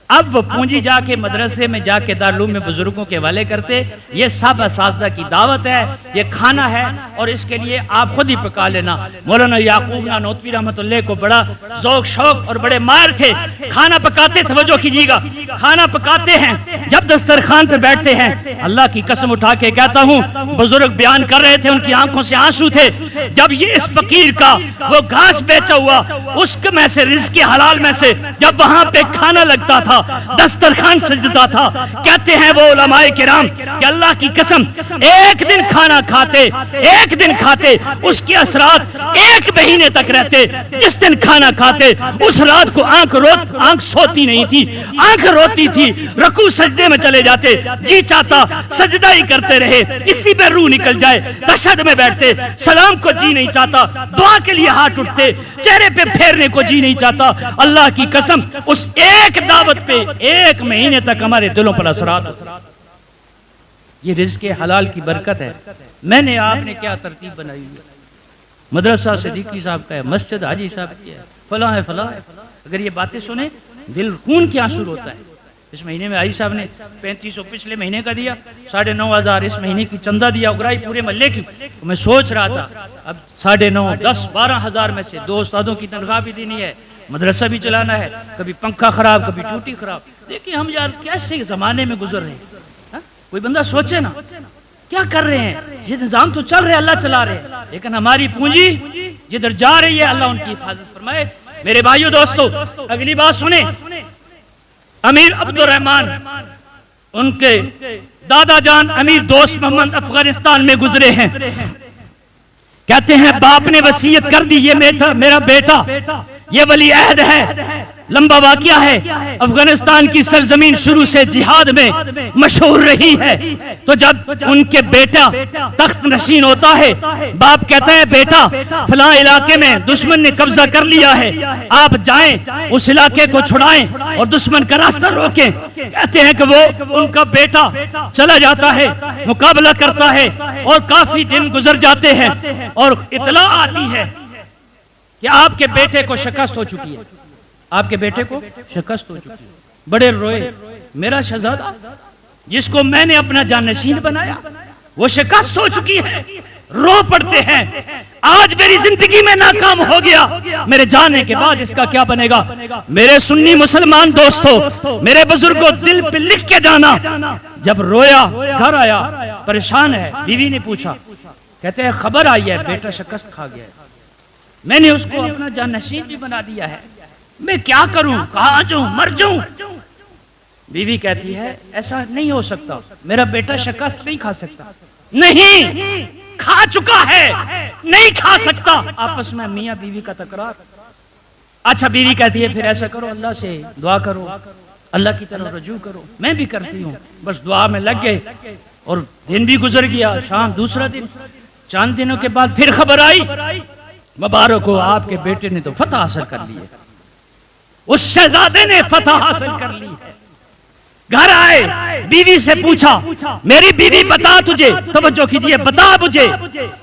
اب وہ پونجی جا کے مدرسے میں جا کے دارالعلوم میں بزرگوں کے حوالے کرتے، یہ سب اساتذہ کی دعوت ہے، یہ کھانا ہے اور اس کے لیے آپ خود ہی پکا لینا۔ مولانا یعقوب نانوتوی رحمۃ اللہ کو بڑا ذوق شوق اور بڑے ماہر تھے، کھانا پکاتے، توجہ کیجیے گا، کھانا پکاتے ہیں، جب دسترخوان پہ بیٹھتے ہیں، اللہ کی قسم اٹھا کے کہتا ہوں بزرگ بیان کر رہے تھے، ان کی آنکھوں سے آنسو تھے، جب یہ اس فقیر کا وہ گھاس بیچا ہوا اس میں سے رزق حلال میں سے جب وہاں پہ کھانا لگتا تھا، دسترخوان سجدتا تھا، کہتے ہیں وہ علماء کرام کہ اللہ کی قسم ایک دن کھانا کھاتے، ایک دن کھاتے، اس کے اثرات 1 مہینے تک رہتے۔ جس دن کھانا کھاتے اس رات کو آنکھ سوتی نہیں تھی، آنکھ روتی تھی، رکوع سجدے میں چلے جاتے، جی چاہتا سجدہ ہی کرتے رہے، اسی میں روح نکل جائے، تشہد میں بیٹھتے، سلام کو جی نہیں چاہتا، دعا کے لیے ہاتھ اٹھتے، چہرے پہ پھیرنے کو جی نہیں چاہتا۔ اللہ کی قسم اس ایک دعوت پہ 1 مہینے تک ہمارے دلوں پر اثرات ہوتے۔ یہ رزق حلال کی برکت ہے۔ میں نے آپ نے کیا ترتیب بنائی ہے؟ مدرسہ صدیقی صاحب کا ہے، مسجد حاجی صاحب کی ہے، فلاں ہے فلاں ہے۔ اگر یہ باتیں سنیں دل خون کے آنسو ہوتا ہے۔ اس مہینے میں حاجی صاحب نے 3500 پچھلے مہینے کا دیا، 9,500 اس مہینے کی چندہ دیا اگرائی پورے محلے کی۔ میں سوچ رہا تھا اب 9,500 10 12,000 میں سے 2 استادوں کی تنخواہ بھی دینی ہے، مدرسہ بھی چلانا ہے، کبھی پنکھا خراب کبھی ٹوٹی خراب۔ دیکھیں ہم یار کیسے زمانے میں گزر رہے ہیں، کوئی بندہ سوچے نا کیا کر رہے ہیں۔ یہ نظام تو چل رہے، اللہ چلا رہے ہیں، لیکن ہماری پونجی جدھر جا رہی ہے اللہ ان کی حفاظت فرمائے۔ میرے بھائیو دوستو اگلی بات سنیں، امیر عبد الرحمن ان کے دادا جان امیر دوست محمد افغانستان میں گزرے ہیں، کہتے ہیں باپ نے وصیت کر دی، یہ میرا بیٹا یہ ولی عہد ہے۔ لمبا واقعہ ہے، افغانستان کی سرزمین شروع سے جہاد میں مشہور رہی ہے، تو جب ان کے بیٹا تخت نشین ہوتا ہے، باپ کہتا ہے بیٹا فلاں علاقے میں دشمن نے قبضہ کر لیا ہے، آپ جائیں اس علاقے کو چھڑائیں اور دشمن کا راستہ روکیں۔ کہتے ہیں کہ وہ ان کا بیٹا چلا جاتا ہے، مقابلہ کرتا ہے اور کافی دن گزر جاتے ہیں اور اطلاع آتی ہے کہ آپ کے بیٹے کو شکست ہو چکی ہے، آپ کے بیٹے کو شکست ہو چکی ہے۔ بڑے روئے، میرا شہزادہ جس کو میں نے اپنا جانشین بنایا وہ شکست ہو چکی ہے، رو پڑتے ہیں، آج میری زندگی میں ناکام ہو گیا، میرے جانے کے بعد اس کا کیا بنے گا۔ میرے سنی مسلمان دوستو، میرے بزرگوں دل پہ لکھ کے جانا، جب رویا گھر آیا پریشان ہے، بیوی نے پوچھا، کہتے ہیں خبر آئی ہے بیٹا شکست کھا گیا ہے، میں نے اس کو اپنا جانشین بھی بنا دیا ہے، میں کیا کروں، کہاں جاؤں، مر جاؤں۔ بیوی کہتی ہے ایسا نہیں ہو سکتا، میرا بیٹا شکست نہیں کھا سکتا۔ نہیں، کھا چکا ہے، نہیں کھا سکتا۔ آپس میں میاں بیوی کا تکرار۔ اچھا بیوی کہتی ہے پھر ایسا کرو، اللہ سے دعا کرو، اللہ کی طرف رجوع کرو۔ میں بھی کرتی ہوں، بس دعا میں لگ گئے اور دن بھی گزر گیا، شام دوسرا دن، چند دنوں کے بعد پھر خبر آئی، مبارک ہو آپ کے بیٹے نے تو فتح حاصل کر لی ہے، اس شہزادے نے فتح حاصل کر لی ہے۔ گھر آئے، بیوی سے پوچھا، میری بیوی بتا تجھے، توجہ کیجئے، بتا مجھے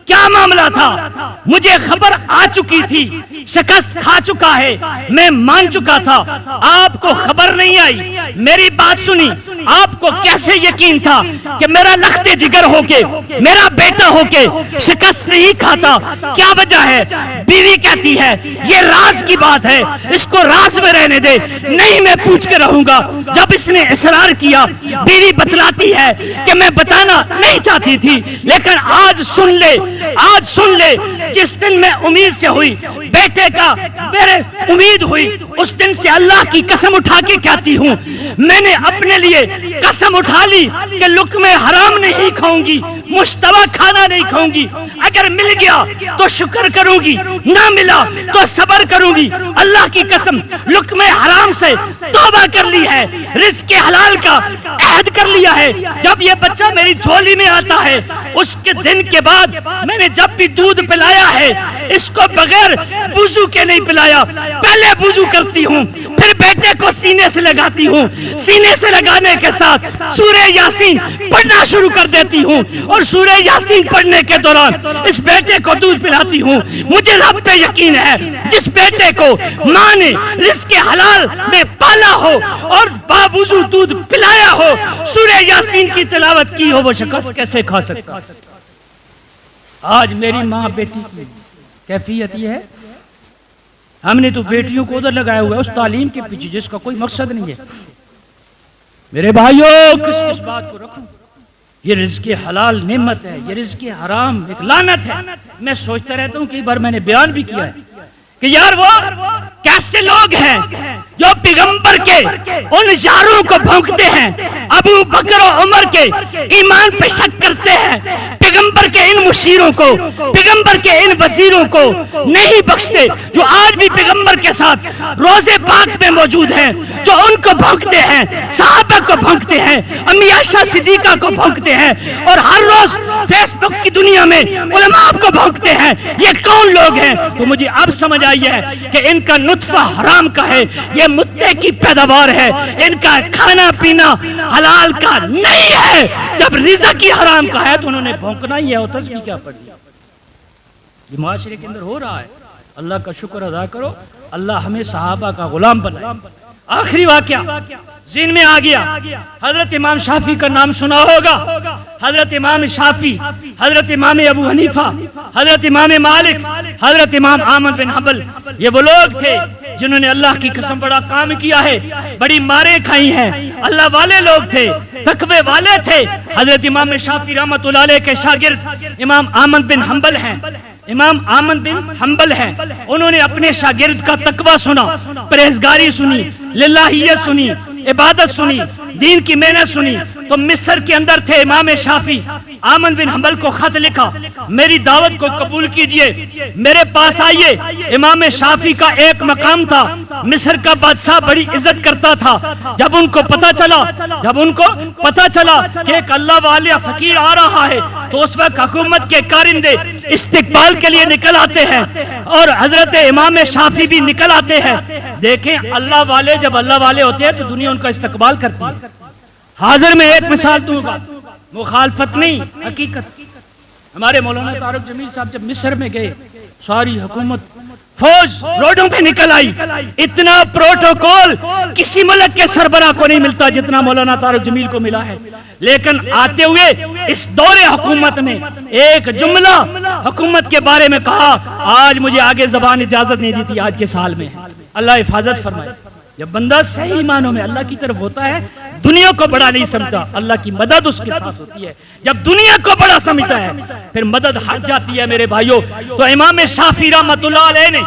کیا معاملہ تھا، مجھے خبر آ چکی تھی، شکست کھا چکا ہے، میں مان چکا تھا، آپ کو خبر نہیں آئی، میری بات سنی، آپ کو کیسے یقین تھا کہ میرا لخت جگر ہو کے میرا بیٹا ہو کے شکست نہیں کھاتا؟ کیا وجہ ہے؟ بیوی کہتی ہے یہ راز کی بات ہے، اس کو راز میں رہنے دے۔ نہیں، میں پوچھ کے رہوں گا۔ جب اس نے اصرار کیا، بیوی بتلاتی ہے کہ میں بتانا نہیں چاہتی تھی، لیکن آج سن لے، آج سن لے، جس دن میں امید سے ہوئی بیٹے کا، میرے امید ہوئی، اس دن سے اللہ کی قسم اٹھا کے کہتی ہوں، میں نے اپنے لیے قسم اٹھا لی کہ لقمے حرام نہیں کھاؤں گی، مشتبہ کھانا نہیں کھاؤں گی۔ اگر مل گیا تو شکر کروں گی، نہ ملا تو صبر کروں گی۔ اللہ کی قسم، لقمے حرام سے توبہ کر لی ہے، رزق حلال کا عہد کر لیا ہے۔ جب یہ بچہ میری جھولی میں آتا ہے، اس کے دن کے بعد میں نے جب بھی دودھ پلایا ہے، اس کو بغیر وضو کے نہیں پلایا، پہلے وضو کرتی ہوں، پھر بیٹے کو سینے سے لگاتی ہوں، سینے سے لگانے کے ساتھ سورہ یاسین پڑھنا شروع کر دیتی ہوں، اور سورہ یاسین پڑھنے کے دوران اس بیٹے کو دودھ پلاتی ہوں۔ مجھے رب پہ یقین ہے، جس بیٹے کو ماں نے رزق حلال میں پالا ہو اور باوضو دودھ پلایا ہو، سورہ یاسین کی تلاوت کی ہو، وہ شکست کیسے کھا سکتا؟ آج میری ماں بیٹی کی کیفیت یہ ہے، ہم نے تو بیٹیوں کو ادھر لگایا ہوا ہے اس تعلیم کے پیچھے جس کا کوئی مقصد نہیں ہے۔ میرے بھائیوں، کس بات کو رکھوں؟ یہ رزق حلال نعمت ہے، یہ رزق حرام ایک لعنت ہے۔ میں سوچتا رہتا ہوں، کئی بار میں نے بیان بھی کیا ہے کہ یار وہ کیسے لوگ ہیں جو پیغمبر کے ان یاروں کو بھونکتے ہیں، ابو بکر و عمر کے ایمان پہ شک کرتے ہیں، پیغمبر کے ان مشیروں کو، پیغمبر کے ان وزیروں کو نہیں بخشتے، جو آج بھی پیغمبر کے ساتھ روزے پاک میں موجود ہیں، جو ان کو بھونکتے ہیں، صحابہ کو بھونکتے ہیں، امی عائشہ صدیقہ کو بھونکتے ہیں، اور ہر روز فیس بک کی دنیا میں علماء کو بھونکتے ہیں۔ یہ کون لوگ ہیں؟ تو مجھے اب سمجھ آئی ہے کہ ان کا نطفہ حرام کا ہے، یہ متے کی پیداوار ہے، ان کا کھانا پینا حلال کا نہیں ہے۔ جب رزق ہی حرام کا ہے تو انہوں نے بھونکنا ہی ہے، اور تسبیح کیا پڑھی؟ یہ معاشرے کے اندر ہو رہا ہے۔ اللہ کا شکر ادا کرو، اللہ ہمیں صحابہ کا غلام بنائے۔ آخری واقعہ ذہن میں آ گیا، حضرت امام شافعی کا نام سنا ہوگا۔ حضرت امام شافعی، حضرت امام ابو حنیفہ، حضرت امام مالک، حضرت امام احمد بن حنبل، یہ وہ لوگ تھے جنہوں نے اللہ کی قسم بڑا کام کیا ہے، بڑی ماریں کھائی ہیں، اللہ والے لوگ تھے، تقوی والے تھے۔ حضرت امام شافعی رحمۃ اللہ علیہ کے شاگرد امام احمد بن حنبل ہیں، امام احمد بن حنبل ہیں۔ انہوں نے اپنے شاگرد کا تقوی سنا، پرہیزگاری سنی، للہیت سنی، عبادت سنی، دین کی محنت سنی، تو مصر کے اندر تھے امام شافعی۔ احمد بن حنبل کو خط لکھا، میری دعوت کو قبول کیجئے، میرے پاس آئیے۔ امام شافعی کا ایک مقام تھا، مصر کا بادشاہ بڑی عزت کرتا تھا۔ جب ان کو پتا چلا کہ ایک اللہ والا فقیر آ رہا ہے، تو اس وقت حکومت کے کارندے استقبال کے لیے نکل آتے ہیں، اور حضرت امام شافعی بھی نکل آتے ہیں۔ دیکھیں، اللہ والے جب اللہ والے ہوتے ہیں تو دنیا ان کا استقبال کرتی ہے۔ حاضر میں ایک مثال دوں گا، مخالفت نہیں، حقیقت۔ ہمارے مولانا طارق جمیل صاحب جب مصر میں گئے، ساری حکومت فوج روڈوں پہ نکل آئی۔ اتنا پروٹوکول کسی ملک کے سربراہ کو نہیں ملتا جتنا مولانا طارق جمیل کو ملا ہے۔ لیکن آتے ہوئے اس دور حکومت میں ایک جملہ حکومت کے بارے میں کہا، آج مجھے آگے زبان اجازت نہیں دیتی، آج کے سال میں اللہ حفاظت فرمائے۔ جب بندہ صحیح معنوں میں اللہ کی طرف ہوتا ہے، دنیا کو بڑا نہیں سمجھتا، اللہ کی مدد اس کے ساتھ ہوتی ہے۔ جب دنیا کو بڑا سمجھتا ہے پھر مدد ہٹ جاتی ہے۔ میرے بھائیوں، تو امام شافعی رحمۃ اللہ علیہ نے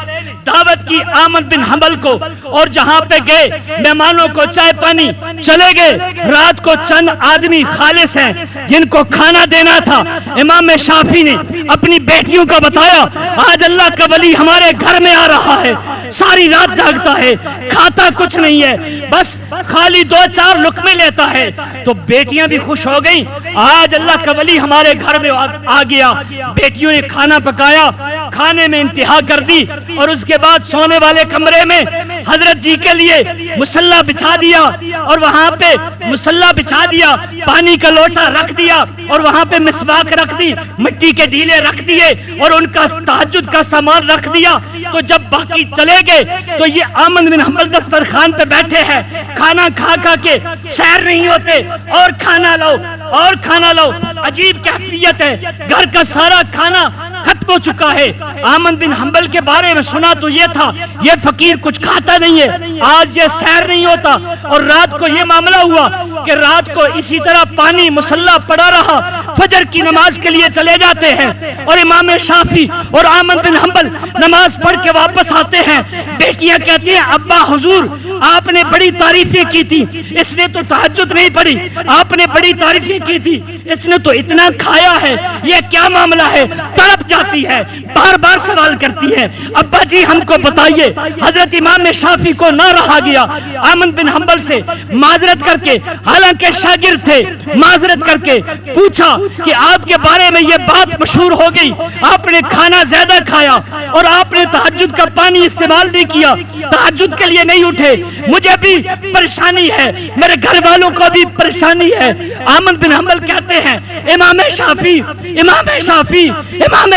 دعوت کی احمد بن حنبل کو، اور جہاں پہ گئے مہمانوں کو چائے پانی، چلے گئے۔ رات کو چند آدمی خالص ہیں جن کو کھانا دینا تھا، امام شافعی نے اپنی بیٹیوں کو بتایا، آج اللہ کا ولی ہمارے گھر میں آ رہا ہے، ساری رات جاگتا ہے، کھاتا کچھ نہیں ہے، بس خالی 2-4 لقمے لیتا ہے۔ تو بیٹیاں بھی خوش ہو گئیں، آج اللہ کا ولی ہمارے گھر میں آ گیا۔ بیٹیوں نے کھانا پکایا، کھانے میں انتہا کر دی، اور اس کے بعد سونے والے کمرے میں حضرت جی کے لیے مصلی بچھا دیا اور وہاں پہ مصلی بچھا دیا، پانی کا لوٹا رکھ دیا اور وہاں پہ مسواک رکھ دی، مٹی کے ڈھیلے رکھ دیے اور ان کا تہجد کا سامان رکھ دیا، تو جب باقی چلے گئے تو یہ احمد بن حنبل دسترخوان پہ بیٹھے ہیں، کھانا کھا کے سیر نہیں ہوتے، اور کھانا لاؤ اور کھانا لاؤ، عجیب کیفیت ہے، گھر کا سارا کھانا ختم ہو چکا ہے۔ احمد بن حنبل کے بارے میں سنا تو یہ تھا یہ فقیر کچھ کھاتا نہیں ہے، آج یہ سیر نہیں ہوتا، اور رات کو یہ معاملہ ہوا کہ رات کو اسی طرح پانی مصلی پڑا رہا، فجر کی نماز کے لیے چلے جاتے ہیں اور امام شافعی اور احمد بن حنبل نماز پڑھ کے واپس آتے ہیں، بیٹیاں کہتی ہیں ابا حضور آپ نے بڑی تعریفیں کی تھی، اس نے تو تہجد نہیں پڑھی، آپ نے بڑی تعریفیں کی تھی، اس نے تو اتنا کھایا ہے، یہ کیا معاملہ ہے؟ تڑپ جاتی ہے، بار بار سوال کرتی ہے ابا جی ہم کو بتائیے۔ حضرت امام شافعی کو نہ رہا گیا، احمد بن حنبل سے معذرت کر کے، حالانکہ شاگرد تھے، معذرت کر کے پوچھا کہ آپ کے بارے میں یہ بات مشہور ہو گئی، آپ نے کھانا زیادہ کھایا اور آپ نے تہجد کا پانی استعمال نہیں کیا، تہجد کے لیے نہیں اٹھے، مجھے بھی پریشانی ہے، میرے گھر والوں کو بھی پریشانی ہے۔ احمد بن حنبل کہتے ہیں امام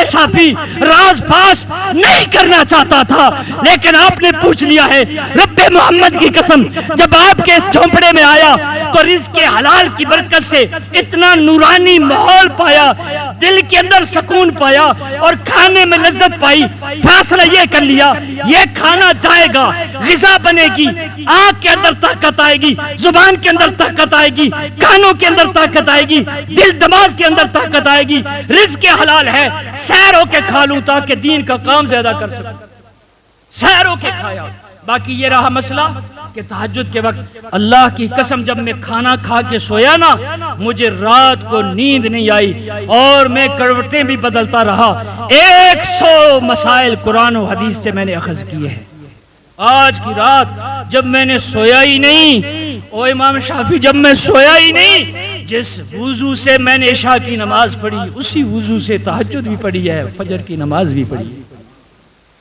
شافعی راز فاش نہیں کرنا چاہتا تھا، لیکن آپ نے پوچھ لیا ہے، رب محمد کی قسم جب آپ کے اس جھونپڑے میں آیا تو رزق حلال کی برکت سے اتنا نورانی ماحول پایا، دل کے اندر سکون پایا اور کھانے میں لذت پائی، فیصلہ یہ کر لیا یہ کھانا جائے گا، غذا بنے گی، آنکھ کے اندر طاقت آئے گی، زبان کے اندر طاقت آئے گی، کانوں کے اندر طاقت آئے گی، دل دماغ کے اندر طاقت آئے گی، رزق حلال ہے، سیر ہو کے کھا لوں تاکہ دین کا کام زیادہ کر سکوں، سیر ہو کے کھایا۔ باقی یہ رہا مسئلہ کہ تہجد کے وقت اللہ کی قسم جب میں کھانا کھا کے سویا نا مجھے رات کو نیند نہیں آئی اور میں کروٹیں بھی بدلتا رہا، 100 مسائل قرآن و حدیث سے میں نے اخذ کیے ہیں۔ آج کی رات جب میں نے سویا ہی نہیں، او امام شافعی جب میں سویا ہی نہیں، جس وضو سے میں نے عشاء کی نماز پڑھی اسی وضو سے تہجد بھی پڑھی ہے، فجر کی نماز بھی پڑھی ہے۔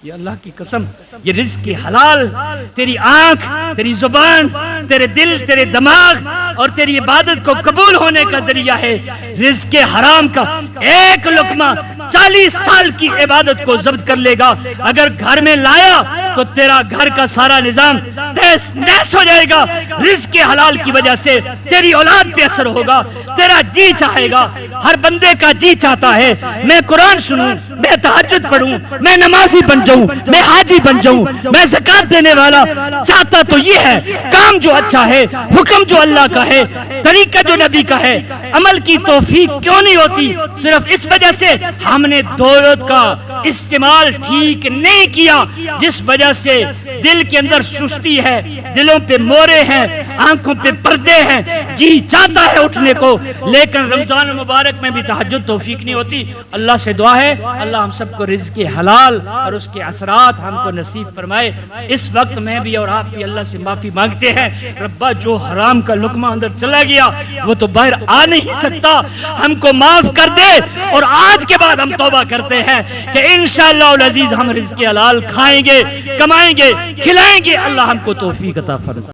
یہ اللہ کی قسم یہ رزق حلال تیری آنکھ، تیری زبان، تیرے دل، تیرے دماغ اور تیری عبادت کو قبول ہونے کا ذریعہ ہے۔ رزق حرام کا ایک لقمہ 40 سال کی عبادت کو ضبط کر لے گا، اگر گھر میں لایا تو تیرا گھر کا سارا نظام تیس نیس ہو جائے گا۔ رزق حلال کی وجہ سے تیری اولاد پہ اثر ہوگا، تیرا جی چاہے گا، ہر بندے کا جی چاہتا ہے میں قرآن سنوں، میں تہجد پڑھوں، میں نمازی بن جاؤں، میں حاجی بن جاؤں، میں زکات دینے والا چاہتا تو یہ ہے۔ کام جو اچھا ہے، حکم جو اللہ کا ہے، طریقہ جو نبی کا ہے، عمل کی توفیق کیوں نہیں ہوتی؟ صرف اس وجہ سے ہم نے دولت کا استعمال ٹھیک نہیں کیا، جس وجہ سے دل کے اندر سستی ہے، دلوں پہ مورے ہیں، آنکھوں پہ پردے ہیں، جی چاہتا ہے اٹھنے کو، لیکن رمضان مبارک میں بھی تہجد توفیق نہیں ہوتی۔ اللہ سے دعا ہے اللہ ہم سب کو رزق حلال اور اس کے اثرات ہم کو نصیب فرمائے۔ اس وقت میں بھی اور آپ بھی اللہ سے معافی مانگتے ہیں، ربا جو حرام کا لقمہ اندر چلا گیا وہ تو باہر آ نہیں سکتا، ہم کو معاف کر دے، اور آج کے بعد ہم توبہ کرتے ہیں کہ انشاءاللہ العزیز ہم رزق حلال کھائیں گے، کمائیں گے، کھلائیں گے، اللہ ہم کو توفیق عطا فرمائے۔